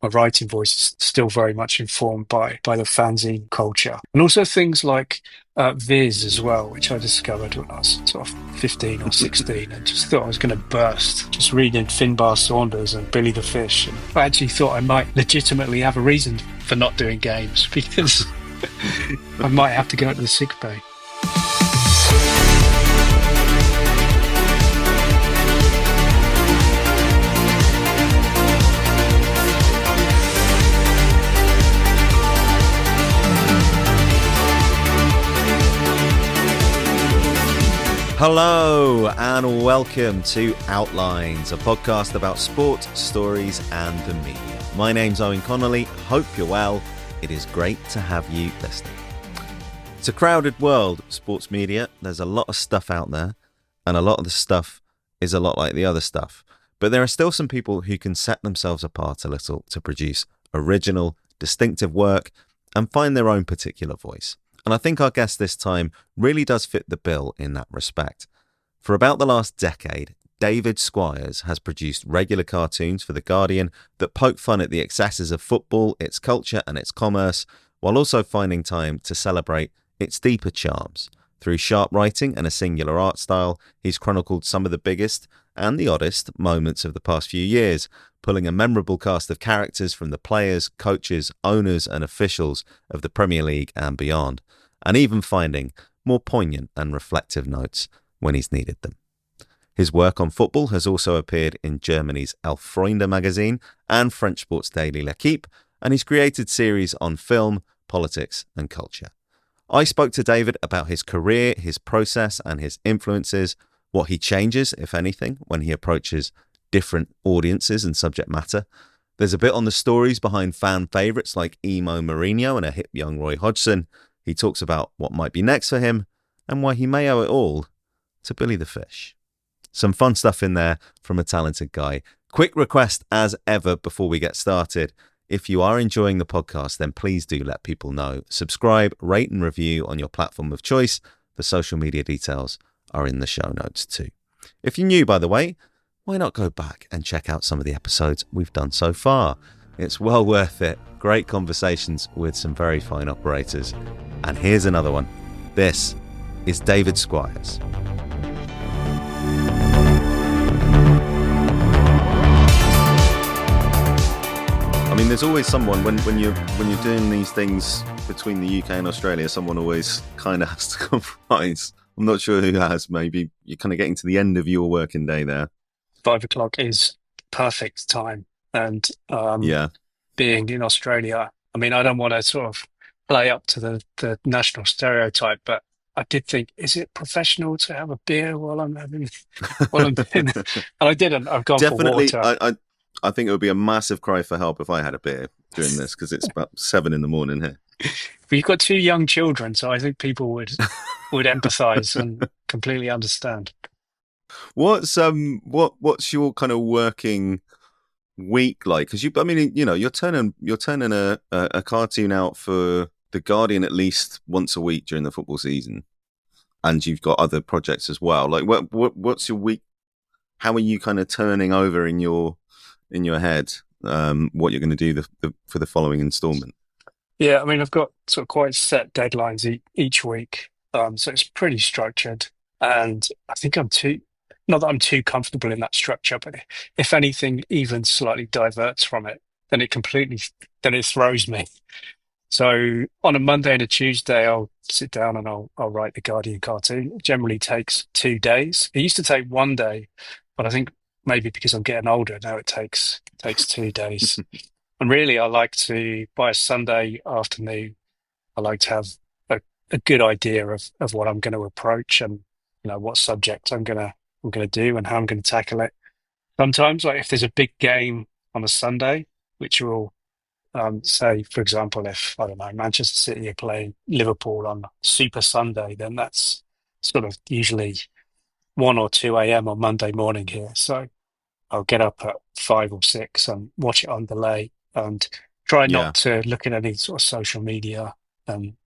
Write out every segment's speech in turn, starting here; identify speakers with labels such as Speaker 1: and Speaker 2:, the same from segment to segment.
Speaker 1: my writing voice is still very much informed by the fanzine culture, and also things like Viz as well, which I discovered when I was sort of 15 or 16, and just thought I was going to burst just reading Finbar Saunders and Billy the Fish, and I actually thought I might legitimately have a reason for not doing games because I might have to go to the sick bay.
Speaker 2: Hello and welcome to Outlines, a podcast about sport, stories and the media. My name's Owen Connolly, hope you're well. It is great to have you listening. It's a crowded world, sports media. There's a lot of stuff out there and a lot of the stuff is a lot like the other stuff. But there are still some people who can set themselves apart a little to produce original, distinctive work and find their own particular voice. And I think our guest this time really does fit the bill in that respect. For about the last decade, David Squires has produced regular cartoons for The Guardian that poke fun at the excesses of football, its culture and its commerce, while also finding time to celebrate its deeper charms. Through sharp writing and a singular art style, he's chronicled some of the biggest and the oddest moments of the past few years, pulling a memorable cast of characters from the players, coaches, owners and officials of the Premier League and beyond, and even finding more poignant and reflective notes when he's needed them. His work on football has also appeared in Germany's Freunde magazine and French sports daily L'Equipe, and he's created series on film, politics and culture. I spoke to David about his career, his process and his influences, what he changes, if anything, when he approaches different audiences and subject matter. There's a bit on the stories behind fan favourites like Emo Mourinho and a hip young Roy Hodgson. He talks about what might be next for him and why he may owe it all to Billy the Fish. Some fun stuff in there from a talented guy. Quick request as ever before we get started. If you are enjoying the podcast, then please do let people know. Subscribe, rate and review on your platform of choice. The social media details are in the show notes too. If you're new, by the way, why not go back and check out some of the episodes we've done so far? It's well worth it. Great conversations with some very fine operators. And here's another one. This is David Squires. I mean, there's always someone when you're doing these things between the UK and Australia, someone always kind of has to compromise. I'm not sure who has. Maybe you're kind of getting to the end of your working day there.
Speaker 1: 5 o'clock is perfect time, and
Speaker 2: Yeah.
Speaker 1: being in Australia, I mean, I don't want to sort of play up to the national stereotype, but I did think, is it professional to have a beer while I'm doing it? And I didn't. I've gone for
Speaker 2: Definitely.
Speaker 1: water.
Speaker 2: I think it would be a massive cry for help if I had a beer during this because it's about 7 a.m. here.
Speaker 1: But you've got two young children, so I think people would empathise and completely understand.
Speaker 2: What's your kind of working week like? Because you're turning a cartoon out for The Guardian at least once a week during the football season, and you've got other projects as well. Like what's your week? How are you kind of turning over in your head what you're going to do for the following installment?
Speaker 1: Yeah, I mean, I've got sort of quite set deadlines each week, so it's pretty structured, and I think not that I'm too comfortable in that structure, but if anything even slightly diverts from it, then then it throws me. So on a Monday and a Tuesday, I'll sit down and I'll write the Guardian cartoon. It generally takes 2 days. It used to take one day, but I think maybe because I'm getting older now, it takes 2 days. And really, I like to, by a Sunday afternoon, I like to have a good idea of what I'm going to approach and what subject I'm gonna do and how I'm going to tackle it. Sometimes, like if there's a big game on a Sunday, which will say, for example, if I don't know Manchester City are playing Liverpool on Super Sunday, then that's sort of usually 1 or 2 a.m. on Monday morning here. So I'll get up at 5 or 6 and watch it on delay and try
Speaker 2: Yeah.
Speaker 1: not to look at any sort of social media. Um,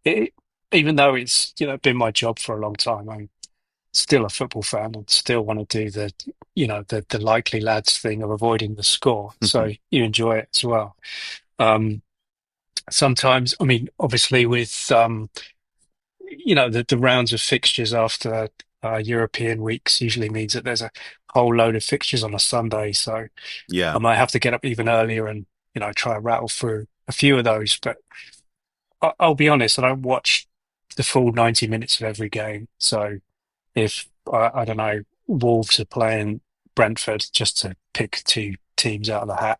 Speaker 1: it, Even though it's been my job for a long time, I'm still a football fan and still want to do the likely lads thing of avoiding the score, so you enjoy it as well. Um, Sometimes, I mean, obviously with the rounds of fixtures after European weeks usually means that there's a whole load of fixtures on a Sunday, so I
Speaker 2: Yeah.
Speaker 1: might have to get up even earlier and try and rattle through a few of those. But I'll be honest, I don't watch the full 90 minutes of every game. So if I don't know, Wolves are playing Brentford, just to pick two teams out of the hat,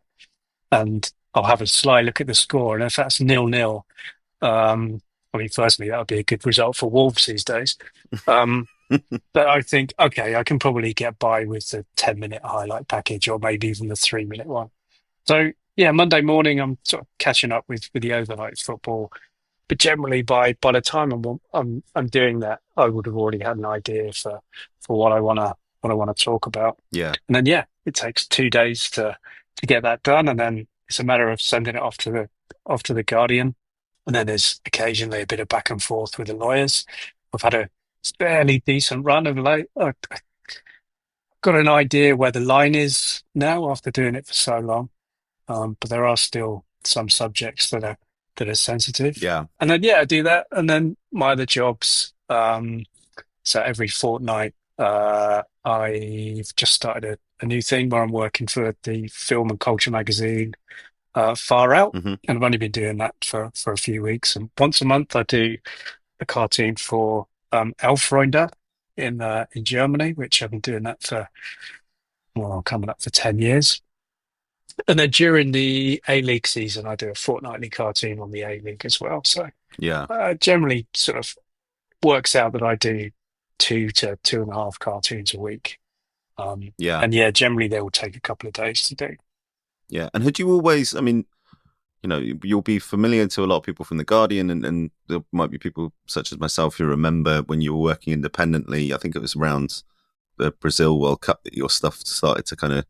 Speaker 1: and I'll have a sly look at the score, and if that's 0-0, I mean, firstly, that would be a good result for Wolves these days. Um, but I think, okay, I can probably get by with the 10-minute highlight package, or maybe even the 3-minute one. So yeah, Monday morning I'm sort of catching up with the overnight football. But generally, by the time I'm doing that, I would have already had an idea for what I want to talk about.
Speaker 2: Yeah.
Speaker 1: And then yeah, it takes 2 days to get that done, and then it's a matter of sending it off to the Guardian, and then there's occasionally a bit of back and forth with the lawyers. I've had a fairly decent run of late. I've got an idea where the line is now after doing it for so long. But there are still some subjects that are sensitive.
Speaker 2: Yeah.
Speaker 1: And then yeah, I do that. And then my other jobs. So every fortnight, I've just started a new thing where I'm working for the film and culture magazine, Far Out,
Speaker 2: Hmm.
Speaker 1: and I've only been doing that for a few weeks. And once a month, I do a cartoon for Freunde in Germany, which I've been doing that for well, coming up for 10 years. And then during the A-League season, I do a fortnightly cartoon on the A-League as well. So
Speaker 2: Yeah.
Speaker 1: generally sort of works out that I do 2 to 2.5 cartoons a week.
Speaker 2: Yeah.
Speaker 1: And yeah, generally they will take a couple of days to do.
Speaker 2: Yeah. And had you always, I mean, you'll be familiar to a lot of people from The Guardian, and there might be people such as myself who remember when you were working independently. I think it was around the Brazil World Cup that your stuff started to kind of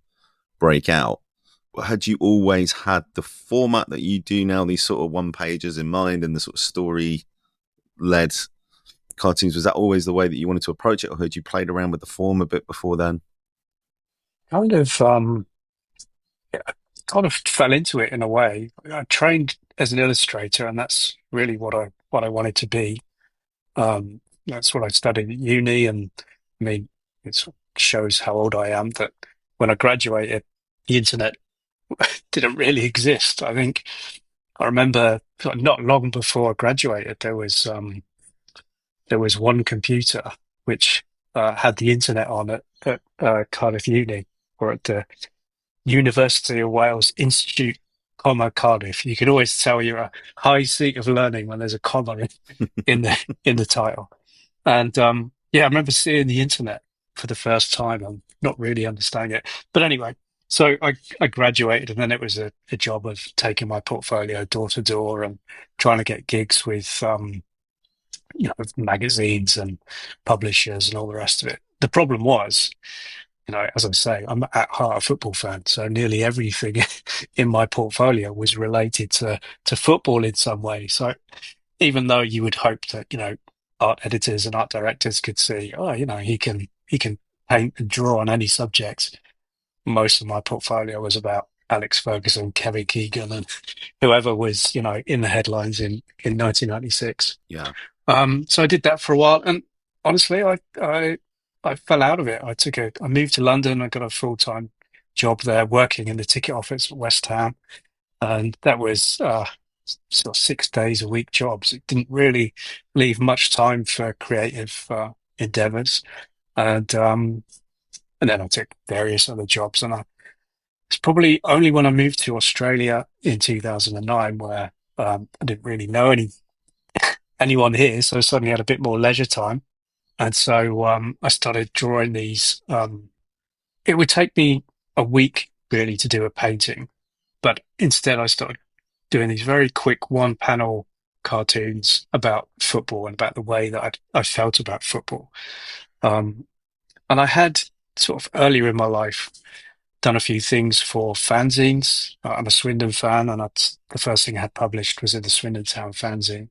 Speaker 2: break out. Had you always had the format that you do now, these sort of one pages in mind and the sort of story led cartoons? Was that always the way that you wanted to approach it, or had you played around with the form a bit before then?
Speaker 1: Kind of, kind of fell into it in a way. I trained as an illustrator, and that's really what I wanted to be. That's what I studied at uni, and I mean, it sort of shows how old I am that when I graduated, the internet didn't really exist. I think I remember not long before I graduated, there was one computer which had the internet on it at Cardiff Uni, or at the University of Wales Institute, comma Cardiff. You can always tell you're a high seat of learning when there's a comma in the title. And yeah, I remember seeing the internet for the first time and not really understanding it. But anyway, so I graduated, and then it was a job of taking my portfolio door to door and trying to get gigs with magazines and publishers and all the rest of it. The problem was, as I say, I'm at heart a football fan, so nearly everything in my portfolio was related to football in some way. So even though you would hope that, art editors and art directors could see, oh, he can paint and draw on any subject, most of my portfolio was about Alex Ferguson, Kevin Keegan, and whoever was, in the headlines in 1996.
Speaker 2: Yeah.
Speaker 1: So I did that for a while, and honestly, I fell out of it. I moved to London. I got a full-time job there, working in the ticket office at West Ham, and that was sort of 6 days a week jobs. It didn't really leave much time for creative endeavors, and then I took various other jobs, and it's probably only when I moved to Australia in 2009 where I didn't really know anyone here, so I suddenly had a bit more leisure time. And so I started drawing these. It would take me a week really to do a painting, but instead I started doing these very quick one-panel cartoons about football and about the way that I felt about football. Um, and I had sort of earlier in my life done a few things for fanzines. I'm a Swindon fan, and the first thing I had published was in the Swindon Town fanzine.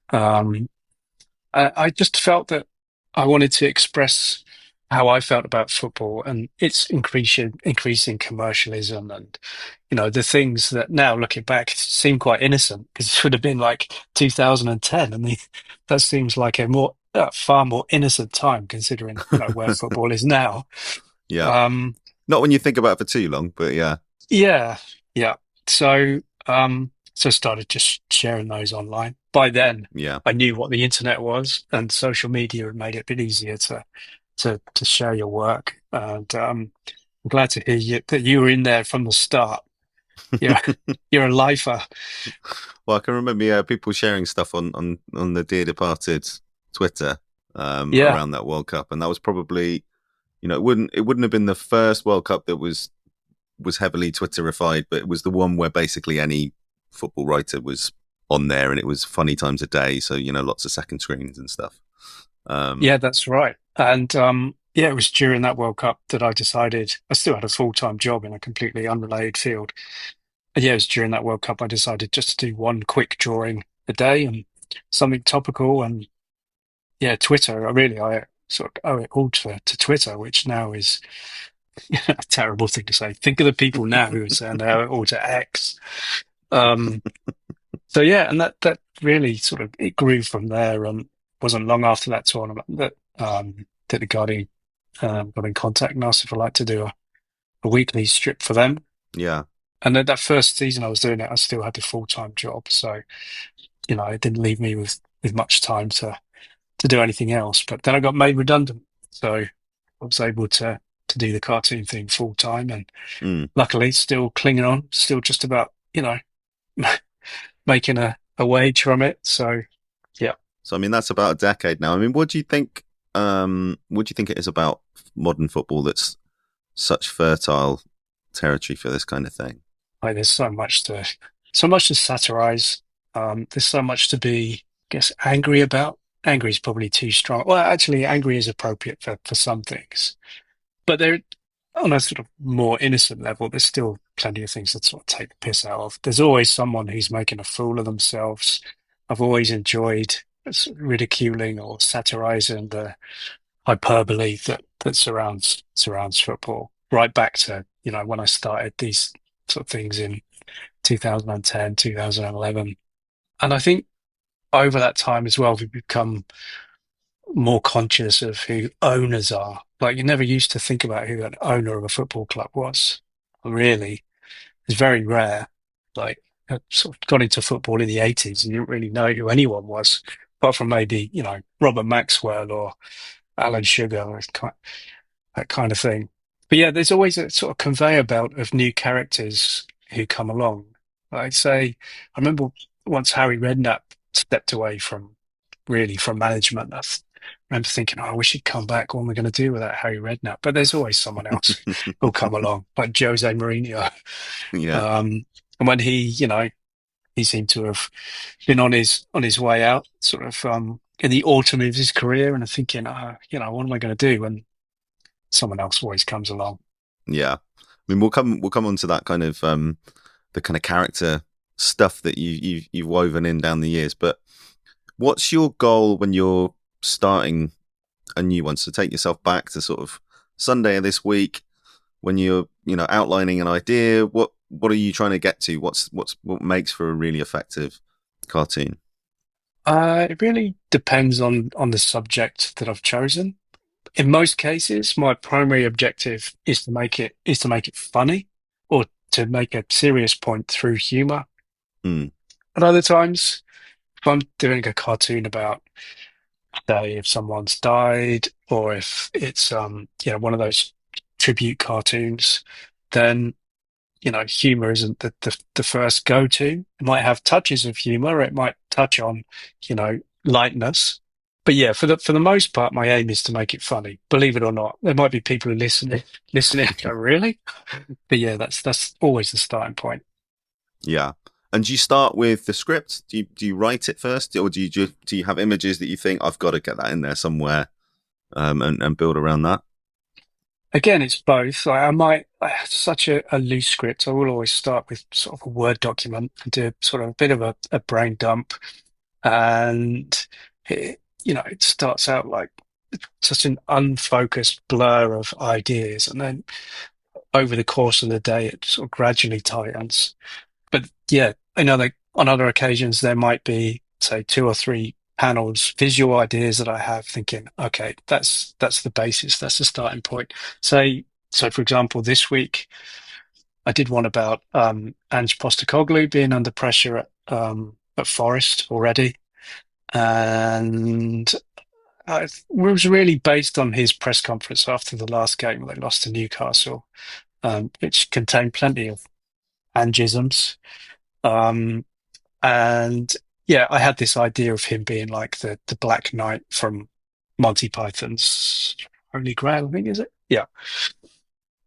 Speaker 1: Um, I just felt that I wanted to express how I felt about football and its increasing commercialism, and the things that now looking back seem quite innocent because it should have been like 2010, and that seems like a far more innocent time considering where football is now.
Speaker 2: Yeah.
Speaker 1: Um,
Speaker 2: Not when you think about it for too long, but yeah.
Speaker 1: yeah, yeah. So I started just sharing those online. By then,
Speaker 2: Yeah.
Speaker 1: I knew what the internet was, and social media had made it a bit easier to share your work. And I'm glad to hear that you were in there from the start. You're you're a lifer.
Speaker 2: Well, I can remember, yeah, people sharing stuff on the dear departed Twitter
Speaker 1: Yeah,
Speaker 2: around that World Cup, and that was probably, it wouldn't have been the first World Cup that was heavily Twitterified, but it was the one where basically any football writer was on there, and it was funny times a day. So lots of second screens and stuff.
Speaker 1: yeah,
Speaker 2: Um,
Speaker 1: that's right. And yeah, it was during that World Cup that I decided I still had a full-time job in a completely unrelated field. And yeah, it was during that World Cup I decided just to do one quick drawing a day and something topical. And yeah, Twitter, I sort of owe it all to Twitter, which now is a terrible thing to say. Think of the people now who are saying they owe it all to X. Um, so yeah, and that really sort of it grew from there. And wasn't long after that tournament that the Guardian got in contact and asked if I'd like to do a weekly strip for them.
Speaker 2: yeah.
Speaker 1: And then that first season I was doing it, I still had a full-time job, so it didn't leave me with much time to do anything else. But then I got made redundant, so I was able to do the cartoon thing full time, and
Speaker 2: Mm.
Speaker 1: luckily still clinging on, still just about making a wage from it. So yeah,
Speaker 2: So I mean, that's about a decade now. I mean, what do you think? What do you think it is about modern football that's such fertile territory for this kind of thing?
Speaker 1: like there's so much to satirize. There's so much to be, I guess, angry about. Angry is probably too strong. Well, actually, angry is appropriate for some things. But there, on a sort of more innocent level, there's still plenty of things that sort of take the piss out of. There's always someone who's making a fool of themselves. I've always enjoyed ridiculing or satirizing the hyperbole that surrounds football. Right back to, when I started these sort of things in 2010, 2011. And I think over that time as well, we've become more conscious of who owners are. Like you never used to think about who an owner of a football club was. Really, it's very rare. Like I sort of got into football in the 80s and you didn't really know who anyone was, apart from maybe, Robert Maxwell or Alan Sugar or that kind of thing. But yeah, there's always a sort of conveyor belt of new characters who come along. I'd say, I remember once Harry Redknapp stepped away from management. I remember thinking, oh, I wish he'd come back. What am I going to do without Harry Redknapp? But there's always someone else who'll come along, like Jose Mourinho.
Speaker 2: Yeah,
Speaker 1: And when he seemed to have been on his way out, sort of in the autumn of his career, and I'm thinking, what am I going to do when someone else always comes along?
Speaker 2: yeah. I mean, we'll come on to that kind of the kind of character stuff that you've woven in down the years. But what's your goal when you're starting a new one? So take yourself back to sort of Sunday of this week when you're outlining an idea. What are you trying to get to? What makes for a really effective cartoon?
Speaker 1: It really depends on the subject that I've chosen. In most cases, my primary objective is to make it funny or to make a serious point through humor.
Speaker 2: Mm,
Speaker 1: At other times, if I'm doing a cartoon about, say, if someone's died or if it's one of those tribute cartoons, then humor isn't the first go-to. It might have touches of humor, it might touch on, lightness. But yeah, for the most part, my aim is to make it funny. Believe it or not, there might be people who listening and go, really? But yeah, that's always the starting point.
Speaker 2: yeah. And do you start with the script? Do you write it first, or do you have images that you think I've got to get that in there somewhere, and build around that?
Speaker 1: Again, it's both. Like I have such a loose script. I will always start with sort of a Word document and do sort of a bit of a brain dump. And it starts out like such an unfocused blur of ideas, and then over the course of the day, it sort of gradually tightens. But yeah, on other occasions, there might be, say, two or three panels, visual ideas that I have thinking, okay, that's the basis, that's the starting point. Say, so for example, this week I did one about Ange Postecoglou being under pressure at Forest already. And it was really based on his press conference after the last game. They lost to Newcastle, which contained plenty of angisms. Um, and yeah, I had this idea of him being like the Black Knight from Monty Python's Holy Grail, I think, is it? Yeah.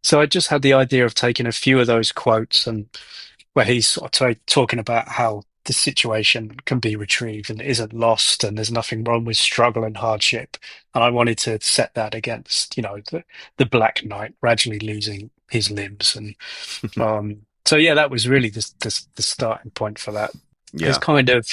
Speaker 1: So I just had the idea of taking a few of those quotes and where he's sort of talking about how the situation can be retrieved and isn't lost, and there's nothing wrong with struggle and hardship. And I wanted to set that against, the Black Knight gradually losing his limbs, and so yeah, that was really the starting point for that. It's
Speaker 2: Yeah.
Speaker 1: kind of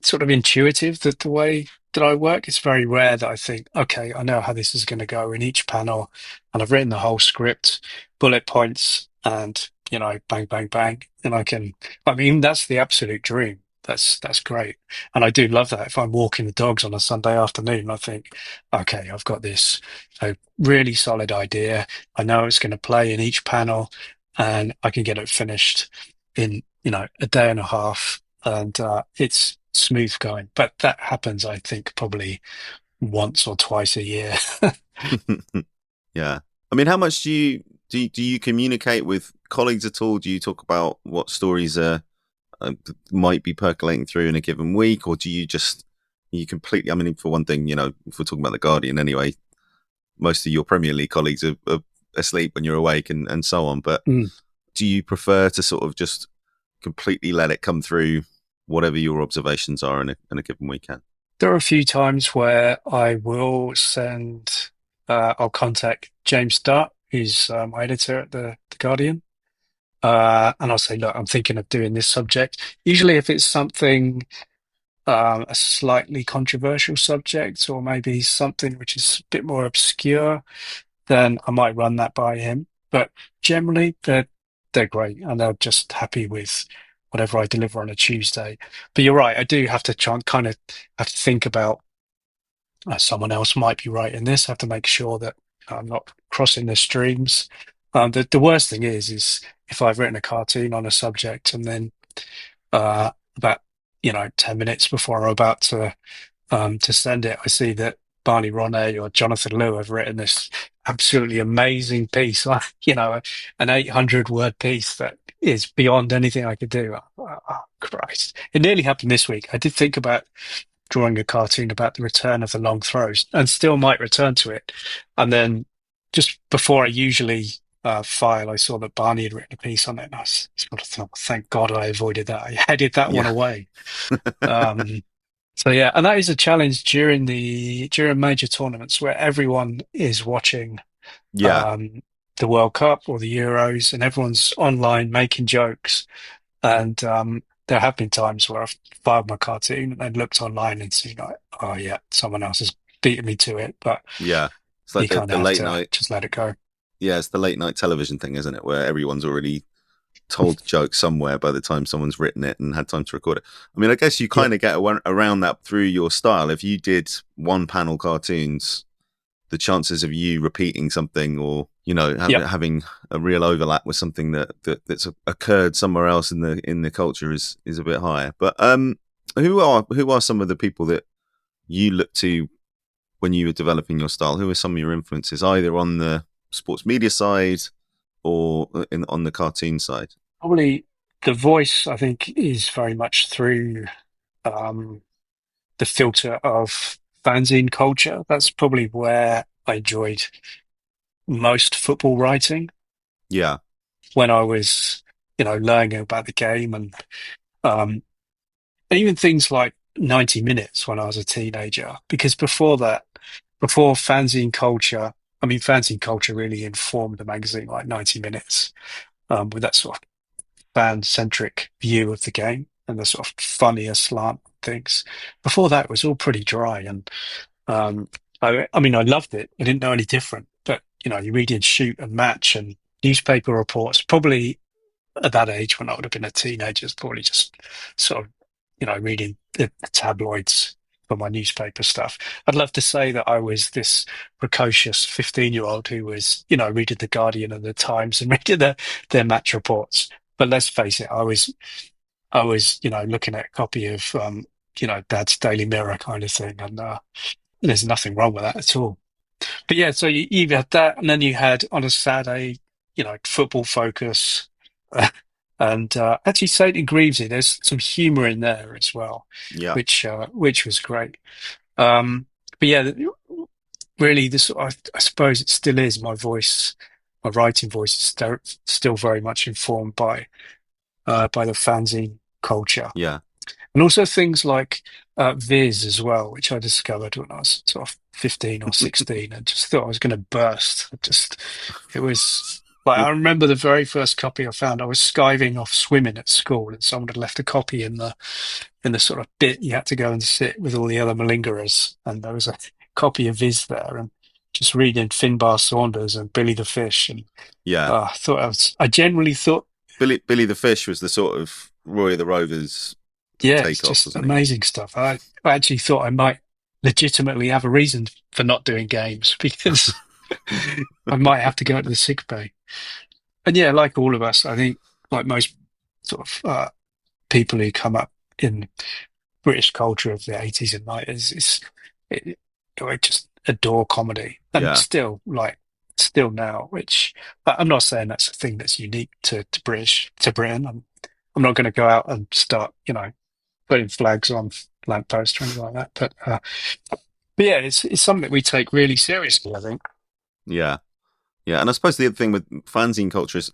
Speaker 1: sort of intuitive that the way that I work. It's very rare that I think, okay, I know how this is going to go in each panel, and I've written the whole script, bullet points, and bang, bang, bang, and I can. I mean, that's the absolute dream. That's great, and I do love that. If I'm walking the dogs on a Sunday afternoon, I think, okay, I've got this a really solid idea. I know it's going to play in each panel, and I can get it finished in a day and a half, and it's smooth going. But that happens, I think, probably once or twice a year.
Speaker 2: Yeah. I mean, how much do you communicate with colleagues at all? Do you talk about what stories might be percolating through in a given week, or do you completely? I mean, for one thing, if we're talking about the Guardian anyway, most of your Premier League colleagues are asleep when you're awake, and so on. But
Speaker 1: Mm.
Speaker 2: do you prefer to sort of just completely let it come through, whatever your observations are in a given weekend?
Speaker 1: There are a few times where I will I'll contact James Dutt, who's my editor at the Guardian, and I'll say, look, I'm thinking of doing this subject. Usually, if it's something, a slightly controversial subject, or maybe something which is a bit more obscure, then I might run that by him. But generally, they're great, and they're just happy with whatever I deliver on a Tuesday. But you're right, I do have to try and kind of have to think about someone else might be right in this. I have to make sure that I'm not crossing the streams. The worst thing is if I've written a cartoon on a subject and then about 10 minutes before I'm about to send it, I see that Barney Ronay or Jonathan Liu have written this absolutely amazing piece, an 800-word piece that is beyond anything I could do. Oh, Christ. It nearly happened this week. I did think about drawing a cartoon about the return of the long throws and still might return to it. And then just before I usually file, I saw that Barney had written a piece on it. And I sort of thought, thank God I avoided that. I headed that one
Speaker 2: Yeah.
Speaker 1: away. Um, so yeah, and that is a challenge during major tournaments where everyone is watching
Speaker 2: Yeah.
Speaker 1: um, the World Cup or the Euros, and everyone's online making jokes. And there have been times where I've filed my cartoon and then looked online and seen like, oh yeah, someone else has beaten me to it. But
Speaker 2: Yeah. It's
Speaker 1: you
Speaker 2: like
Speaker 1: kind
Speaker 2: the
Speaker 1: of have
Speaker 2: late
Speaker 1: to
Speaker 2: night.
Speaker 1: just let it go.
Speaker 2: Yeah, it's the late night television thing, isn't it? Where everyone's already told jokes somewhere by the time someone's written it and had time to record it. I mean, I guess you
Speaker 1: Yeah,
Speaker 2: kind of get around that through your style. If you did one panel cartoons, the chances of you repeating something or
Speaker 1: yeah.
Speaker 2: having a real overlap with something that's occurred somewhere else in the culture is a bit higher. But who are some of the people that you look to when you were developing your style? Who are some of your influences, either on the sports media side or on the cartoon side?
Speaker 1: Probably the voice, I think, is very much through um, the filter of fanzine culture. That's probably where I enjoyed most football writing
Speaker 2: Yeah,
Speaker 1: when I was, learning about the game um, and even things like 90 Minutes when I was a teenager. Because before that, before fanzine culture, I mean, fanzine culture really informed the magazine like 90 Minutes with that sort of fan-centric view of the game and the sort of funnier slant things. Before that, it was all pretty dry. And I mean, I loved it. I didn't know any different. But, you read in Shoot and Match and newspaper reports, probably at that age when I would have been a teenager, it's probably just sort of, reading the tabloids for my newspaper stuff. I'd love to say that I was this precocious 15-year-old who was, reading The Guardian and The Times and reading their match reports. But let's face it, I was, looking at a copy of, Dad's Daily Mirror kind of thing. And there's nothing wrong with that at all. But yeah, so you had that, and then you had on a Saturday, football focus, and actually St. and Greavesy. There's some humour in there as well,
Speaker 2: Yeah,
Speaker 1: which was great. But yeah, really, this I suppose it still is my voice. My writing voice is still very much informed by the fanzine culture.
Speaker 2: yeah.
Speaker 1: And also things like Viz as well, which I discovered when I was sort of 15 or 16 and just thought I was going to burst. It was like,
Speaker 2: Well,
Speaker 1: I remember the very first copy I found. I was skiving off swimming at school and someone had left a copy in the sort of bit you had to go and sit with all the other malingerers. And there was a copy of Viz there and just reading Finbar Saunders and Billy the Fish. And
Speaker 2: yeah.
Speaker 1: I generally thought,
Speaker 2: Billy the Fish was the sort of Roy of the Rovers
Speaker 1: yeah, it's
Speaker 2: takeoff,
Speaker 1: just
Speaker 2: wasn't he?
Speaker 1: amazing stuff. I actually thought I might legitimately have a reason for not doing games because I might have to go to the sick bay. And yeah, like all of us, I think, like most sort of people who come up in British culture of the 80s and 90s, I just adore comedy. And
Speaker 2: Yeah.
Speaker 1: still now, which I'm not saying that's a thing that's unique to Britain. I'm not going to go out and start, putting flags on lampposts or anything like that. But yeah, it's something that we take really seriously, I think.
Speaker 2: Yeah. Yeah. And I suppose the other thing with fanzine culture is,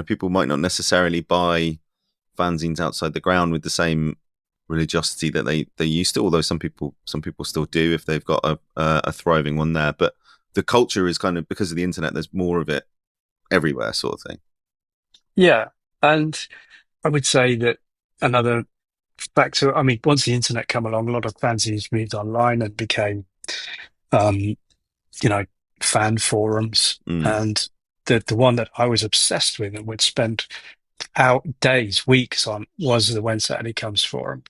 Speaker 2: people might not necessarily buy fanzines outside the ground with the same religiosity that they used to, although some people still do if they've got a thriving one there. But the culture is kind of, because of the internet, there's more of it everywhere, sort of thing.
Speaker 1: Yeah, and I would say that another factor. I mean, once the internet came along, a lot of fanzines moved online and became, um, you know, fan forums.
Speaker 2: Mm.
Speaker 1: And the one that I was obsessed with and would spend out days, weeks on was the When Saturday Comes forum,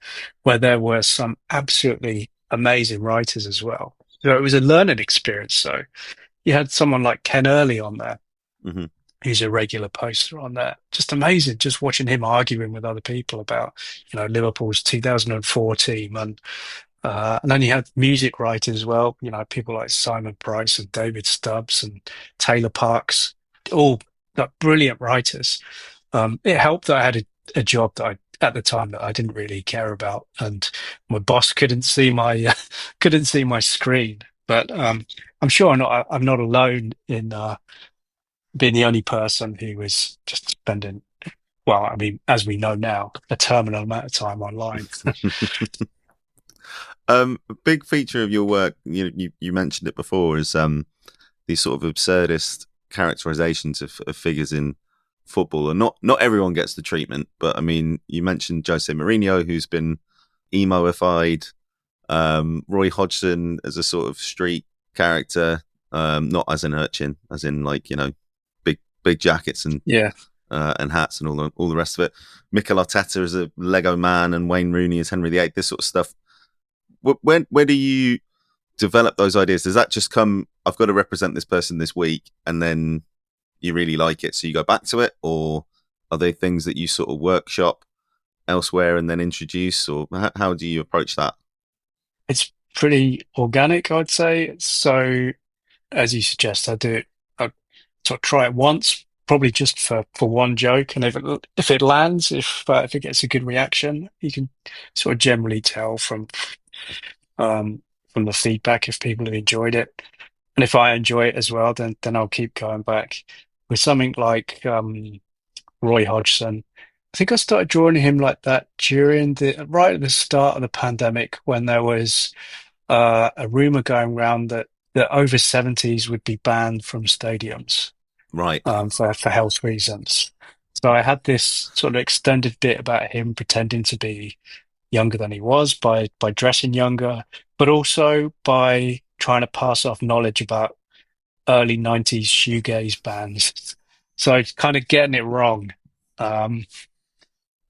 Speaker 1: where there were some absolutely amazing writers as well. So it was a learning experience. So you had someone like Ken Early on there,
Speaker 2: Hmm.
Speaker 1: who's a regular poster on there. Just amazing, just watching him arguing with other people about, Liverpool's 2004 team. And then you had music writers as well, people like Simon Price and David Stubbs and Taylor Parks, all like brilliant writers. It helped that I had a job that at the time that I didn't really care about, and my boss couldn't see my couldn't see my screen. But I'm sure I'm not alone in being the only person who was just spending, well, I mean, as we know now, a terminal amount of time online.
Speaker 2: A big feature of your work, you mentioned it before, is these sort of absurdist characterizations of figures in football, and not everyone gets the treatment. But I mean, you mentioned Jose Mourinho, who's been emo-ified, Roy Hodgson as a sort of street character, not as an urchin, as in like big jackets
Speaker 1: Yeah.
Speaker 2: and hats and all the rest of it. Mikel Arteta as a Lego man, and Wayne Rooney as Henry VIII. This sort of stuff. Where do you develop those ideas? Does that just come, I've got to represent this person this week, and then you really like it, so you go back to it? Or are they things that you sort of workshop elsewhere and then introduce? Or how do you approach that?
Speaker 1: It's pretty organic, I'd say. So, as you suggest, I sort of try it once, probably just for one joke, and if it lands, if it gets a good reaction, you can sort of generally tell um, from the feedback if people have enjoyed it, and if I enjoy it as well, then I'll keep going back with something like Roy Hodgson. I think I started drawing him like that right at the start of the pandemic when there was a rumor going around that over 70s would be banned from stadiums
Speaker 2: Right.
Speaker 1: for health reasons. So I had this sort of extended bit about him pretending to be younger than he was by dressing younger, but also by trying to pass off knowledge about early 90s shoegaze bands. So kind of getting it wrong. Um,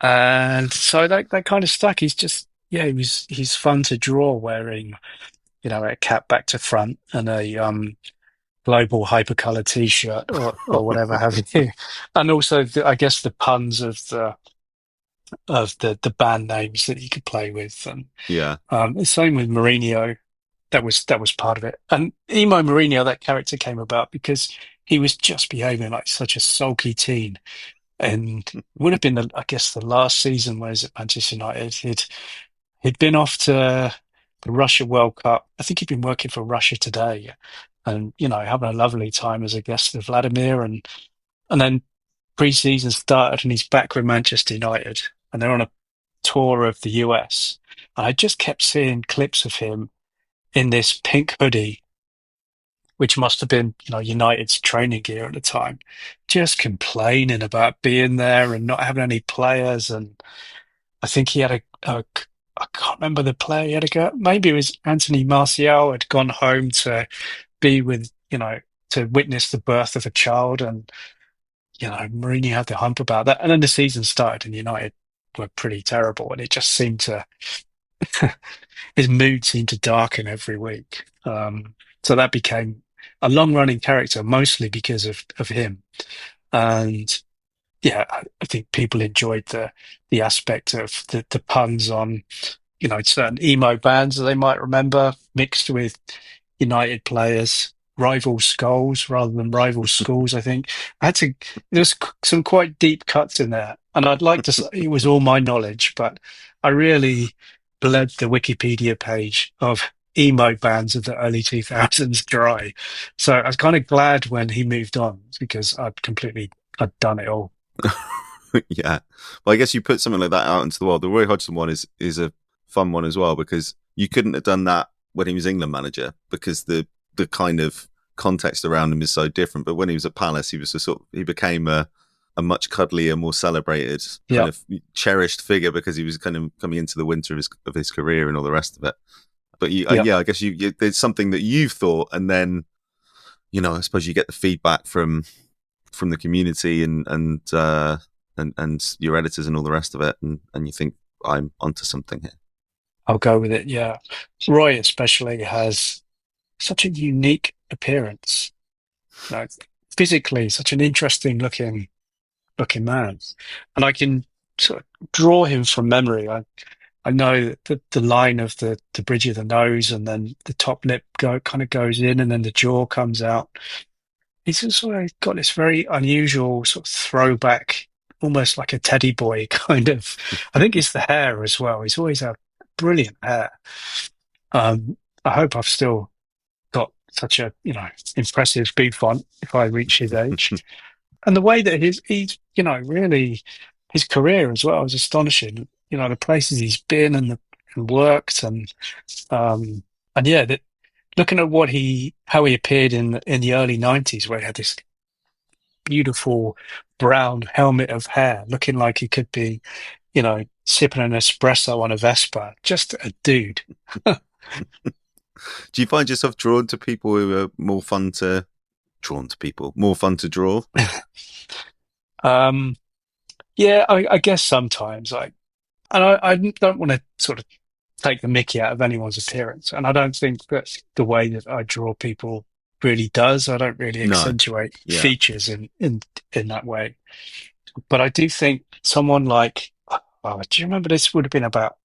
Speaker 1: and so that kind of stuck. He's just, yeah, he's fun to draw wearing, a cap back to front and a global hypercolor t-shirt or whatever have you. And also I guess the puns of the band names that you could play with. And
Speaker 2: Yeah.
Speaker 1: the same with Mourinho. That was part of it. And Emo Mourinho, that character came about because he was just behaving like such a sulky teen. And it would have been, I guess, the last season where he's at Manchester United. He'd been off to the Russia World Cup. I think he'd been working for Russia Today, and having a lovely time as a guest of Vladimir. And then pre-season started, and he's back with Manchester United, and they're on a tour of the US. And I just kept seeing clips of him in this pink hoodie, which must have been, United's training gear at the time, just complaining about being there and not having any players. And I think he had I can't remember the player he had a go. Maybe it was Anthony Martial had gone home to be with, to witness the birth of a child. And, Mourinho had the hump about that. And then the season started and United were pretty terrible. And it just seemed to, his mood seemed to darken every week. So that became a long running character, mostly because of him. And yeah, I think people enjoyed the aspect of the puns on, certain emo bands that they might remember, mixed with United players, rival skulls rather than rival schools. I think there's some quite deep cuts in there, and I'd like to say it was all my knowledge, but I really bled the Wikipedia page of emo bands of the early 2000s dry. So I was kind of glad when he moved on because I'd done it all.
Speaker 2: Yeah. Well, I guess you put something like that out into the world. The Roy Hodgson one is a fun one as well, because you couldn't have done that when he was England manager, because the kind of context around him is so different. But when he was at Palace, he became a much cuddlier, more celebrated, kind of cherished figure, because he was kind of coming into the winter of his career and all the rest of it. But I guess there's something that you've thought, and then I suppose you get the feedback from the community and your editors and all the rest of it, and you think, I'm onto something here.
Speaker 1: I'll go with it. Yeah. Roy especially has such a unique appearance. Physically, such an interesting looking man. And I can sort of draw him from memory. I know that the line of the bridge of the nose, and then the top lip kind of goes in, and then the jaw comes out. He's also got this very unusual sort of throwback, almost like a teddy boy kind of. I think it's the hair as well. He's always had brilliant hair. I hope I've still got such a, impressive bouffant if I reach his age. And the way that he's, really his career as well is astonishing. The places he's been and worked and yeah, looking at how he appeared in the early 90s, where he had this beautiful brown helmet of hair, looking like he could be, sipping an espresso on a Vespa. Just a dude.
Speaker 2: Do you find yourself drawn to people who are more fun to draw?
Speaker 1: Yeah, I guess sometimes I don't want to sort of take the mickey out of anyone's appearance, and I don't think that the way that I draw people really does. I don't really accentuate features in that way. But I do think someone like, do you remember, this would have been about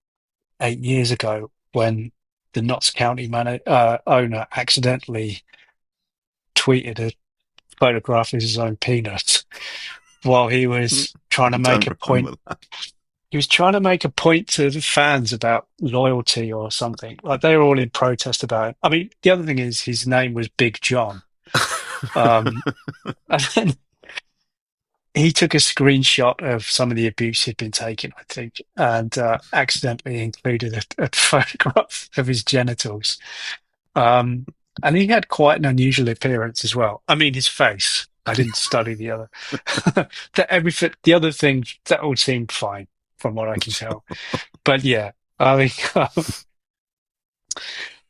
Speaker 1: 8 years ago, when the Notts County owner accidentally tweeted a photograph of his own penis while he was trying to make a point. He was trying to make a point to the fans about loyalty or something. Like, they were all in protest about it. I mean, the other thing is his name was Big John. And then he took a screenshot of some of the abuse he'd been taking, I think, and accidentally included a photograph of his genitals. And he had quite an unusual appearance as well. I mean, his face. I didn't study the other. The other thing, that all seemed fine from what I can tell. But yeah, I mean,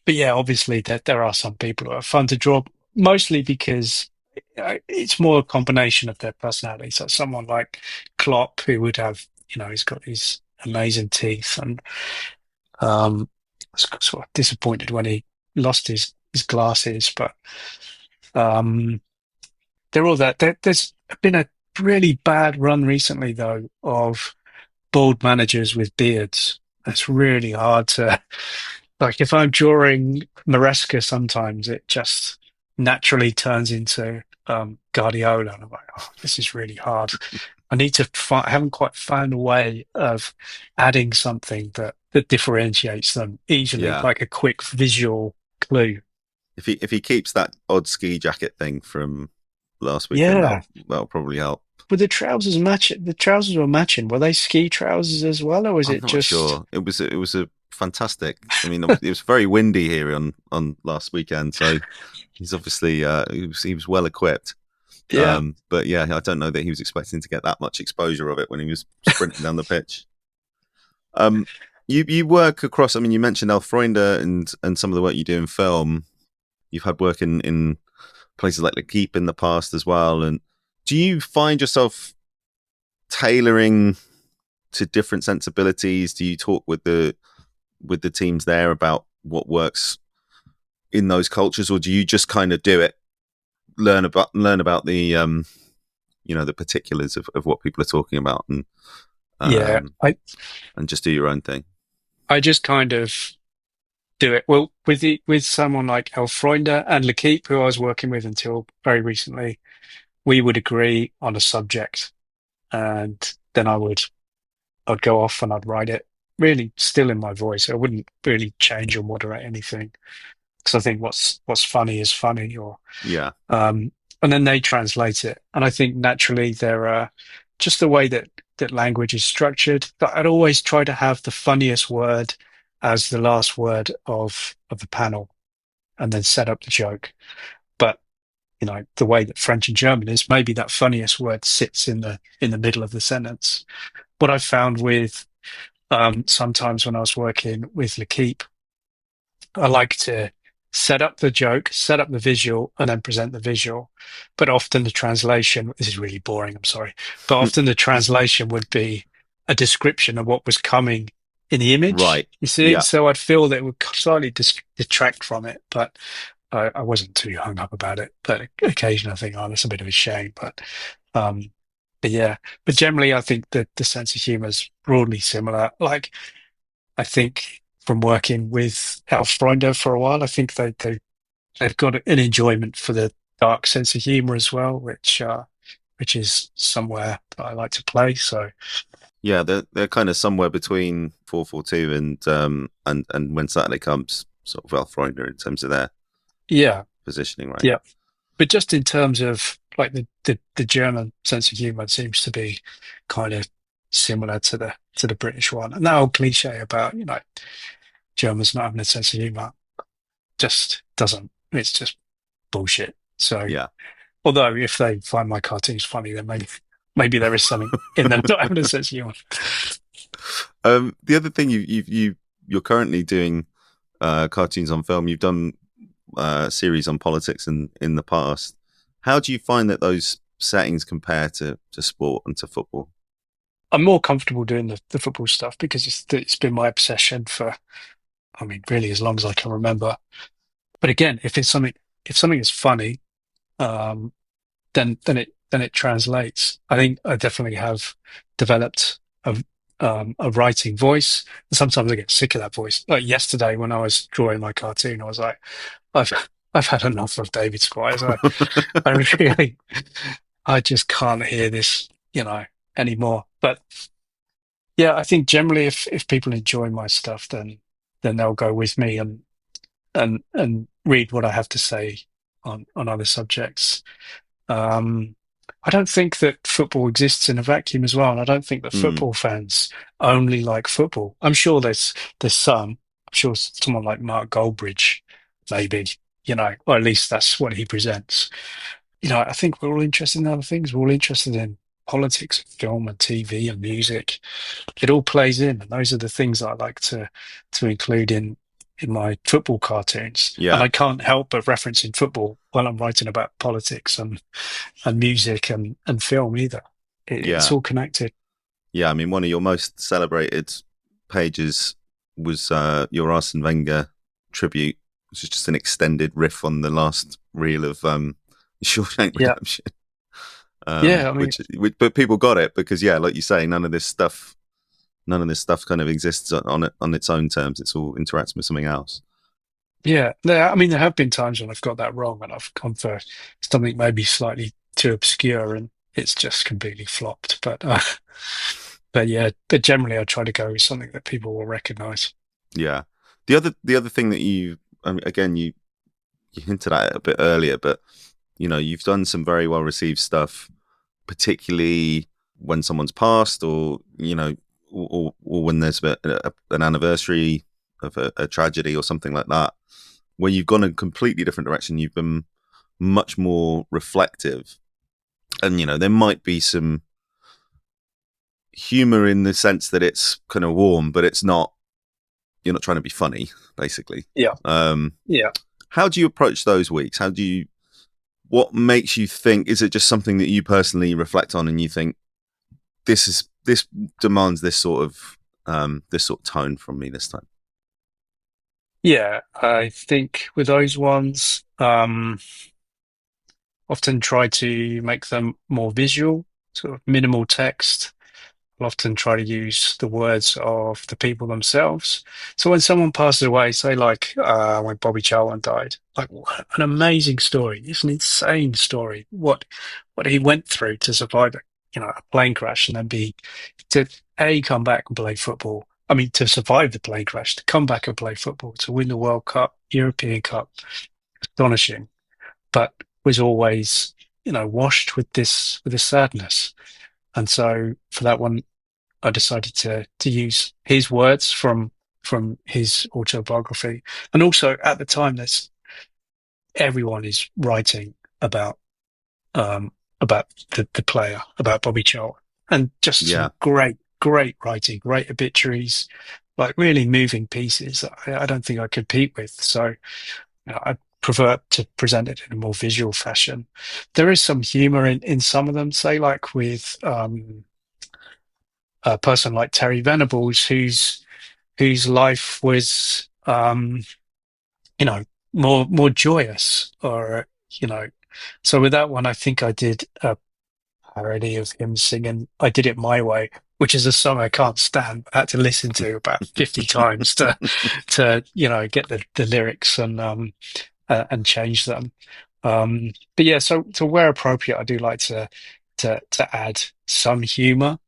Speaker 1: but yeah, obviously there are some people who are fun to draw, mostly because it's more a combination of their personality. So someone like Klopp, who would have, he's got these amazing teeth, and I was sort of disappointed when he lost his glasses, but um, they're all that. There's been a really bad run recently, though, of bald managers with beards. It's really hard to like if I'm drawing Maresca, sometimes it just naturally turns into Guardiola, and I'm like, oh, this is really hard. I need to find, I haven't quite found a way of adding something that differentiates them easily,
Speaker 2: Yeah.
Speaker 1: like a quick visual clue.
Speaker 2: If he keeps that odd ski jacket thing from last weekend,
Speaker 1: Yeah,
Speaker 2: that'll probably help.
Speaker 1: but the trousers were matching. Were they ski trousers as well, or was
Speaker 2: I'm
Speaker 1: it
Speaker 2: not
Speaker 1: just?
Speaker 2: sure. It was a fantastic. I mean, it was very windy here on last weekend, so he's obviously he was well equipped.
Speaker 1: Yeah,
Speaker 2: But yeah, I don't know that he was expecting to get that much exposure of it when he was sprinting down the pitch. Um, you work across. I mean, you mentioned El Freunde and some of the work you do in film. You've had work in places like L'Equipe in the past as well. And do you find yourself tailoring to different sensibilities? Do you talk with the teams there about what works in those cultures, or do you just kind of do it, learn about the particulars of what people are talking about,
Speaker 1: yeah.
Speaker 2: um and just do your own thing?
Speaker 1: I just kind of do it. Well, with someone like Elfriede and L'Equipe, who I was working with until very recently, we would agree on a subject, and then I'd go off and I'd write it really still in my voice. I wouldn't really change or moderate anything because I think what's funny is funny, or
Speaker 2: Yeah.
Speaker 1: um, and then they translate it. And I think naturally there are just the way that language is structured. That I'd always try to have the funniest word as the last word of the panel, and then set up the joke. But the way that French and German is, maybe that funniest word sits in the middle of the sentence. What I found with sometimes when I was working with L'Equipe, I like to set up the joke, set up the visual, and then present the visual. But often the translation, this is really boring, I'm sorry, but often the translation would be a description of what was coming in the image,
Speaker 2: Right.
Speaker 1: you see?
Speaker 2: Yeah.
Speaker 1: So I'd feel that it would slightly detract from it, but I wasn't too hung up about it. But occasionally I think, oh, that's a bit of a shame. Um, but yeah, but generally I think that the sense of humor is broadly similar. Like, I think from working with Alf Freunde for a while, I think they've got an enjoyment for the dark sense of humor as well, which is somewhere that I like to play. So
Speaker 2: Yeah, they're kind of somewhere between 442 and when Saturday comes, sort of Elfrinder in terms of their
Speaker 1: yeah,
Speaker 2: positioning, right?
Speaker 1: yeah. But just in terms of like the German sense of humor seems to be kind of similar to the British one. And that old cliche about, Germans not having a sense of humor just doesn't. It's just bullshit. So
Speaker 2: Yeah.
Speaker 1: although if they find my cartoons funny, then maybe there is something in them not having a sense of humor.
Speaker 2: The other thing you're currently doing cartoons on film. You've done series on politics in the past. How do you find that those settings compare to sport and to football?
Speaker 1: I'm more comfortable doing the football stuff because it's been my obsession for, I mean, really as long as I can remember. But again, if something is funny, um, then it translates. I think I definitely have developed a writing voice. And sometimes I get sick of that voice. Like yesterday when I was drawing my cartoon, I was like, I've I've had enough of David Squires. I really, I just can't hear this, anymore. But yeah, I think generally if people enjoy my stuff, then they'll go with me and read what I have to say on other subjects. Um, I don't think that football exists in a vacuum as well, and I don't think that
Speaker 2: Mm,
Speaker 1: football fans only like football. I'm sure there's some. I'm sure someone like Mark Goldbridge, maybe, or at least that's what he presents. I think we're all interested in other things. We're all interested in politics, film, and TV, and music. It all plays in, and those are the things I like to include in my football cartoons, and
Speaker 2: Yeah,
Speaker 1: I can't help but referencing football while I'm writing about politics and music and film either. It's
Speaker 2: yeah,
Speaker 1: all connected.
Speaker 2: yeah. I mean, one of your most celebrated pages was your Arsene Wenger tribute, which is just an extended riff on the last reel of Shawshank
Speaker 1: Yeah,
Speaker 2: Redemption.
Speaker 1: yeah. I mean,
Speaker 2: But people got it because, yeah, like you say, none of this stuff kind of exists on it on its own terms. It's all interacting with something else.
Speaker 1: yeah. I mean, there have been times when I've got that wrong and I've gone for something maybe slightly too obscure and it's just completely flopped. But yeah, but generally I try to go with something that people will recognize.
Speaker 2: Yeah. The other thing that again, you hinted at it a bit earlier, but you've done some very well received stuff, particularly when someone's passed, or or when there's an anniversary of a tragedy or something like that, where you've gone a completely different direction. You've been much more reflective, and there might be some humor in the sense that it's kind of warm, but it's not. You're not trying to be funny, basically.
Speaker 1: Yeah,
Speaker 2: Um,
Speaker 1: yeah.
Speaker 2: how do you approach those weeks? What makes you think? Is it just something that you personally reflect on, and you think this demands this sort of tone from me this time?
Speaker 1: Yeah, I think with those ones, often try to make them more visual, sort of minimal text. I'll often try to use the words of the people themselves. So when someone passes away, say like when Bobby Charlton died, like what an amazing story. It's an insane story. What he went through to survive a plane crash and then be to A, come back and play football. I mean, to survive the plane crash, to come back and play football, to win the World Cup, European Cup, astonishing, but was always, washed with this sadness. And so for that one, I decided to use his words from his autobiography. And also at the time, there's everyone is writing about um about the player, about Bobby Charlton, and just
Speaker 2: Yeah,
Speaker 1: some great writing, great obituaries, like really moving pieces that I don't think I compete with. So I prefer to present it in a more visual fashion. There is some humor in some of them, say like with a person like Terry Venables, whose life was more joyous, or so with that one I think I did a parody of him singing I Did It My Way, which is a song I can't stand. I had to listen to about 50 times to get the lyrics and change them. But yeah, so where appropriate, I do like to add some humor.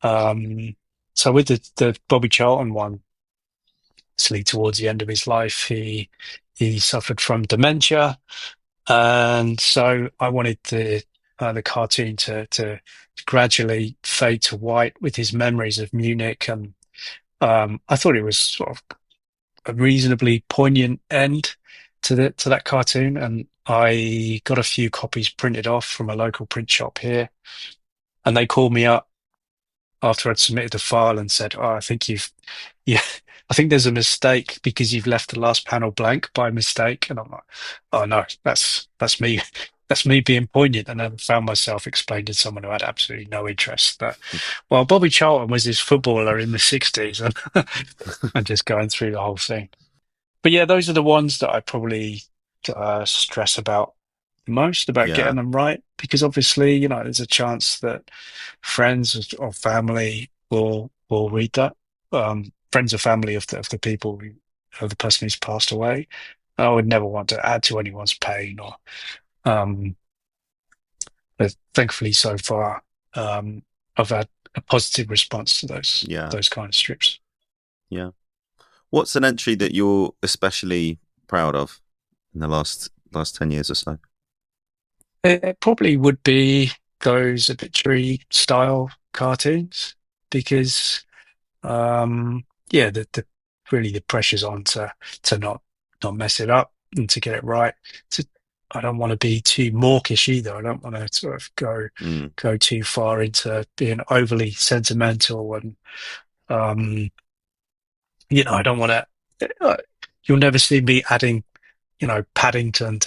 Speaker 1: Um, so with the Bobby Charlton one, obviously towards the end of his life, he suffered from dementia, and so I wanted the cartoon to gradually fade to white with his memories of Munich, and I thought it was sort of a reasonably poignant end to that cartoon, and I got a few copies printed off from a local print shop here, and they called me up after I'd submitted the file and said, "Oh, I think yeah, I think there's a mistake because you've left the last panel blank by mistake." And I'm like, "Oh no, that's me, that's me being poignant." And then found myself explaining to someone who had absolutely no interest that, well, Bobby Charlton was this footballer in the '60s, and and just going through the whole thing. But yeah, those are the ones that I probably stress about most about
Speaker 2: yeah,
Speaker 1: getting them right, because obviously, there's a chance that friends or family will read that. Friends or family of the people of the person who's passed away. I would never want to add to anyone's pain, or um, but thankfully so far, I've had a positive response to
Speaker 2: yeah,
Speaker 1: those kind of strips.
Speaker 2: yeah. What's an entry that you're especially proud of in the last 10 years or so?
Speaker 1: It probably would be those obituary style cartoons because yeah, the really the pressure's on to not mess it up and to get it right. To, I don't want to be too mawkish either. I don't want to sort of
Speaker 2: Mm,
Speaker 1: go too far into being overly sentimental and um I don't want to. you'll never see me adding, Paddington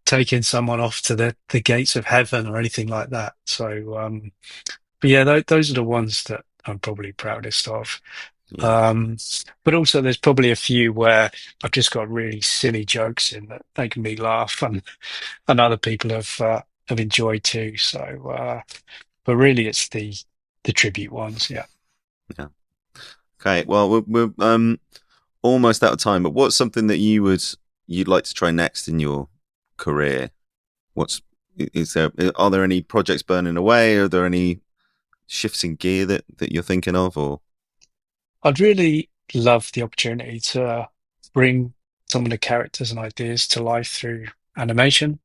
Speaker 1: taking someone off to the gates of heaven or anything like that. So, but yeah, those are the ones that I'm probably proudest of.
Speaker 2: Yeah.
Speaker 1: Um, but also there's probably a few where I've just got really silly jokes in that making me laugh, and other people have enjoyed too. So, but really it's the tribute ones. Yeah.
Speaker 2: Yeah. Okay. Well, we're almost out of time, but what's something that you'd like to try next in your career? What's is there are there any projects burning away? Are there any shifts in gear that you're thinking of, or
Speaker 1: I'd really love the opportunity to bring some of the characters and ideas to life through animation.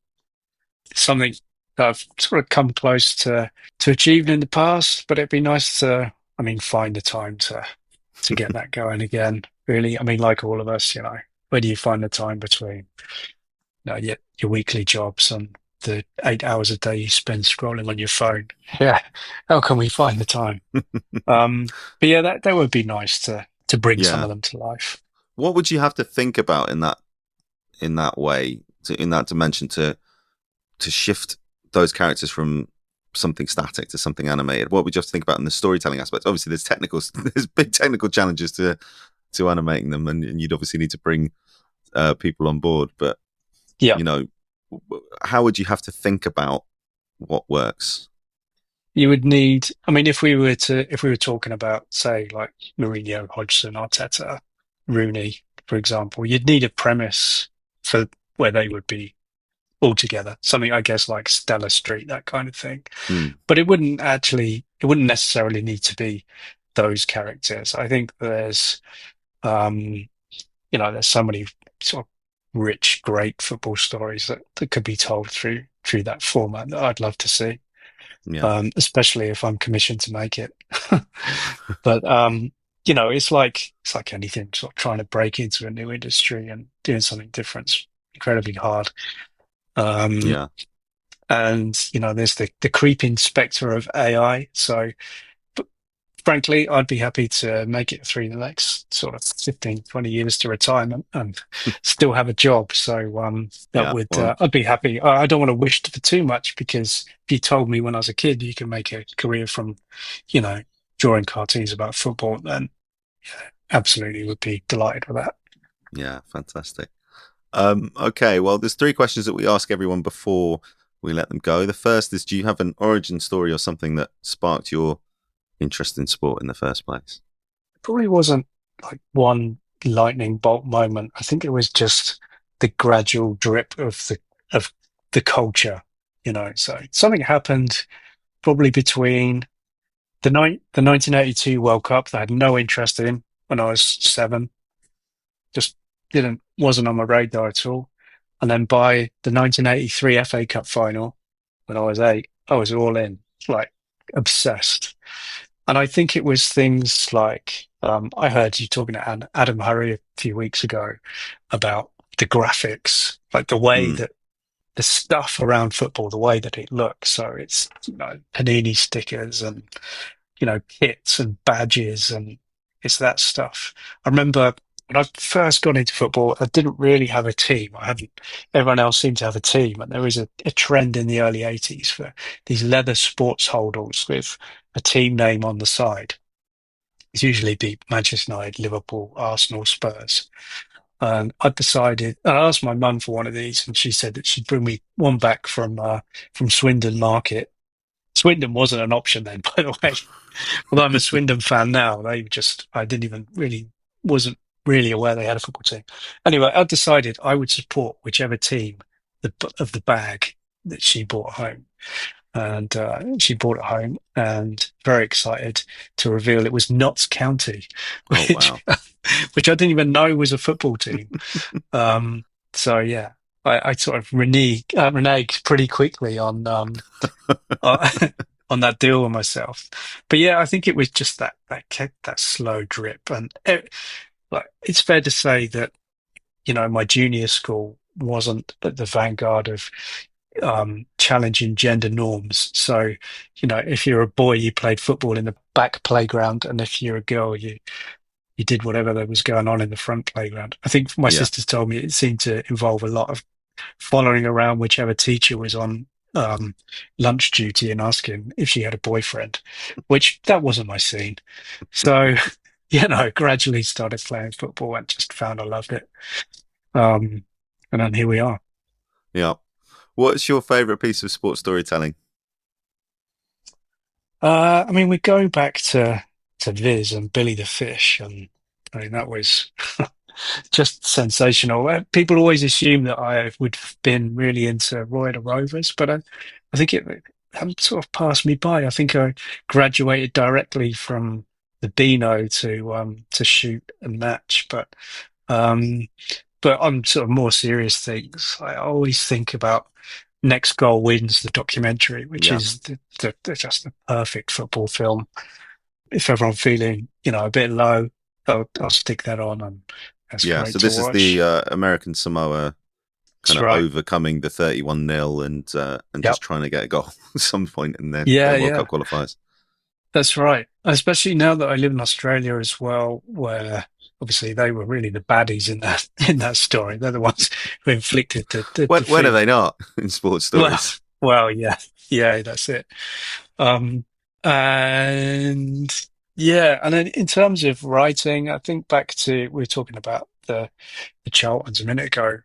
Speaker 1: It's something that I've sort of come close to achieving in the past, but it'd be nice to, find the time to get that going again. Really, like all of us, where do you find the time between your weekly jobs and the 8 hours a day you spend scrolling on your phone? Yeah, how can we find the time? Um, but yeah, that would be nice to bring some
Speaker 2: yeah?
Speaker 1: of them to life.
Speaker 2: What would you have to think about in that way, in that dimension, to shift those characters from something static to something animated? What would you have to think about in the storytelling aspect? Obviously, there's big technical challenges to animating them, and you'd obviously need to bring people on board. But
Speaker 1: Yeah,
Speaker 2: you know, how would you have to think about what works?
Speaker 1: you would need. If we were talking about, say, like Mourinho, Hodgson, Arteta, Rooney, for example, you'd need a premise for where they would be all together. Something, I guess, like Stella Street, that kind of thing.
Speaker 2: Mm,
Speaker 1: But it wouldn't necessarily need to be those characters. I think um, there's so many sort of rich, great football stories that could be told through that format that I'd love to see,
Speaker 2: yeah,
Speaker 1: especially if I'm commissioned to make it. But it's like anything, sort of trying to break into a new industry and doing something different. Incredibly hard. Um,
Speaker 2: yeah.
Speaker 1: and there's the creeping spectre of AI. So, but frankly, I'd be happy to make it through the next sort of 15, 20 years to retirement and still have a job. So, that
Speaker 2: Yeah.
Speaker 1: would,
Speaker 2: Well,
Speaker 1: I'd be happy. I don't want to wish for too much, because if you told me when I was a kid you can make a career from, you know, drawing cartoons about football, then absolutely would be delighted with that.
Speaker 2: yeah, fantastic. Okay, well, there's three questions that we ask everyone before we let them go. The first is, do you have an origin story or something that sparked your interest in sport in the first place?
Speaker 1: Probably wasn't like one lightning bolt moment. I think it was just the gradual drip of the culture, So something happened probably between the 1982 World Cup that I had no interest in when I was 7, just didn't wasn't on my radar at all. And then by the 1983 FA Cup final, when I was 8, I was all in, like obsessed. And I think it was things like I heard you talking to Adam Hurrey a few weeks ago about the graphics, like the way
Speaker 2: Mm,
Speaker 1: that the stuff around football, the way that it looks. So it's Panini stickers and kits and badges, and it's that stuff. I remember when I first got into football, I didn't really have a team. I hadn't. Everyone else seemed to have a team, and there was a trend in the early '80s for these leather sports holders with a team name on the side. It's usually be Manchester United, Liverpool, Arsenal, Spurs. And I asked my mum for one of these, and she said that she'd bring me one back from Swindon Market. Swindon wasn't an option then, by the way. Although I'm a Swindon fan now, I didn't even really, wasn't really aware they had a football team. Anyway, I decided I would support whichever team of the bag that she brought home. And she brought it home, and very excited to reveal it was Notts County,
Speaker 2: oh
Speaker 1: which
Speaker 2: wow.
Speaker 1: which I didn't even know was a football team. So yeah, I sort of reneged pretty quickly uh, on that deal with myself. But yeah, I think it was just that slow drip, and like it's fair to say that my junior school wasn't at the vanguard of challenging gender norms. So if you're a boy, you played football in the back playground, and if you're a girl, you did whatever there was going on in the front playground. I think my
Speaker 2: Yeah.
Speaker 1: sisters told me it seemed to involve a lot of following around whichever teacher was on lunch duty and asking if she had a boyfriend, which that wasn't my scene. So, gradually started playing football and just found I loved it. And then here we are.
Speaker 2: Yeah. What's your favourite piece of sports storytelling?
Speaker 1: I mean, we go back to Viz and Billy the Fish, and I mean that was just sensational. People always assume that I would have been really into Roy the Rovers, but I think it sort of passed me by. I think I graduated directly from the Beano to shoot and match, um, but on sort of more serious things, I always think about Next Goal Wins, the documentary, which
Speaker 2: Yeah.
Speaker 1: is just the perfect football film. If ever I'm feeling, a bit low, I'll stick that on, and that's
Speaker 2: Yeah. So
Speaker 1: great to
Speaker 2: this is the
Speaker 1: watch.
Speaker 2: American Samoa kind
Speaker 1: That's
Speaker 2: of
Speaker 1: right.
Speaker 2: overcoming the 31-0 and
Speaker 1: Yep.
Speaker 2: just trying to get a goal at some point in their
Speaker 1: Yeah,
Speaker 2: World Cup
Speaker 1: yeah,
Speaker 2: qualifiers.
Speaker 1: that's right. Especially now that I live in Australia as well, where obviously they were really the baddies in that story. They're the ones who inflicted the
Speaker 2: When are
Speaker 1: defeat.
Speaker 2: they not in sports
Speaker 1: Well,
Speaker 2: stories?
Speaker 1: well, yeah, yeah, that's it. Um, and yeah, and then in terms of writing, I think back to we were talking about the Charltons a minute ago,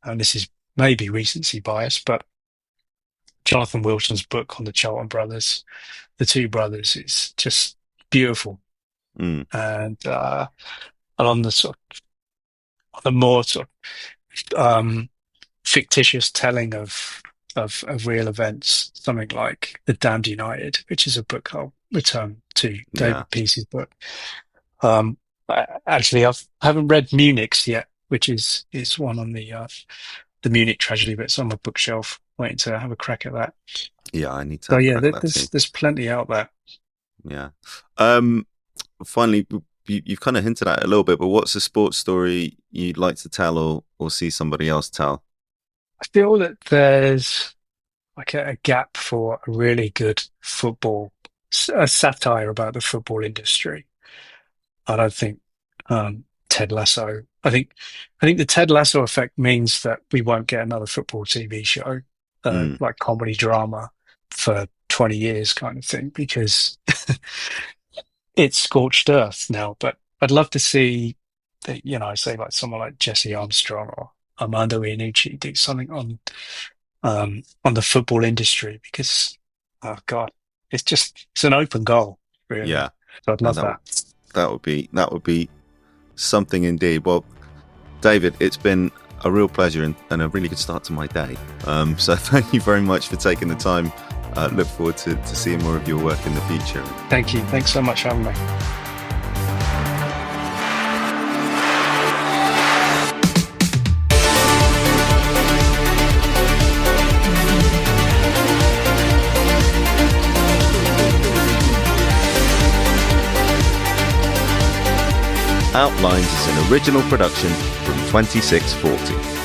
Speaker 1: and this is maybe recency bias, but Jonathan Wilson's book on the Charlton brothers, the two brothers, is just beautiful.
Speaker 2: Mm,
Speaker 1: And on the on the more fictitious telling of real events, something like The Damned United, which is a book I'll return to,
Speaker 2: yeah.
Speaker 1: David Peace's book. I haven't read Munich's yet, which is one on the Munich tragedy, but it's on my bookshelf, waiting to have a crack at that.
Speaker 2: Yeah, I need to
Speaker 1: So
Speaker 2: have a
Speaker 1: yeah,
Speaker 2: crack at that too.
Speaker 1: there's plenty out there.
Speaker 2: Yeah. Um, Finally, you've kind of hinted at it a little bit, but what's a sports story you'd like to tell or see somebody else tell?
Speaker 1: I feel that there's like a gap for a really good a satire about the football industry. I don't think Ted Lasso. I think the Ted Lasso effect means that we won't get another football TV show,
Speaker 2: Mm,
Speaker 1: like comedy drama, for 20 years, kind of thing, because it's scorched earth now. But I'd love to see, say like someone like Jesse Armstrong or Armando Iannucci do something on the football industry, because oh God, it's an open goal, really.
Speaker 2: yeah.
Speaker 1: So I'd
Speaker 2: No,
Speaker 1: love that.
Speaker 2: that would be something indeed. Well, David, it's been a real pleasure and a really good start to my day. So thank you very much for taking the time. Look forward to seeing more of your work in the future.
Speaker 1: Thank you. Thanks so much for having me.
Speaker 2: Outlines is an original production from 2640.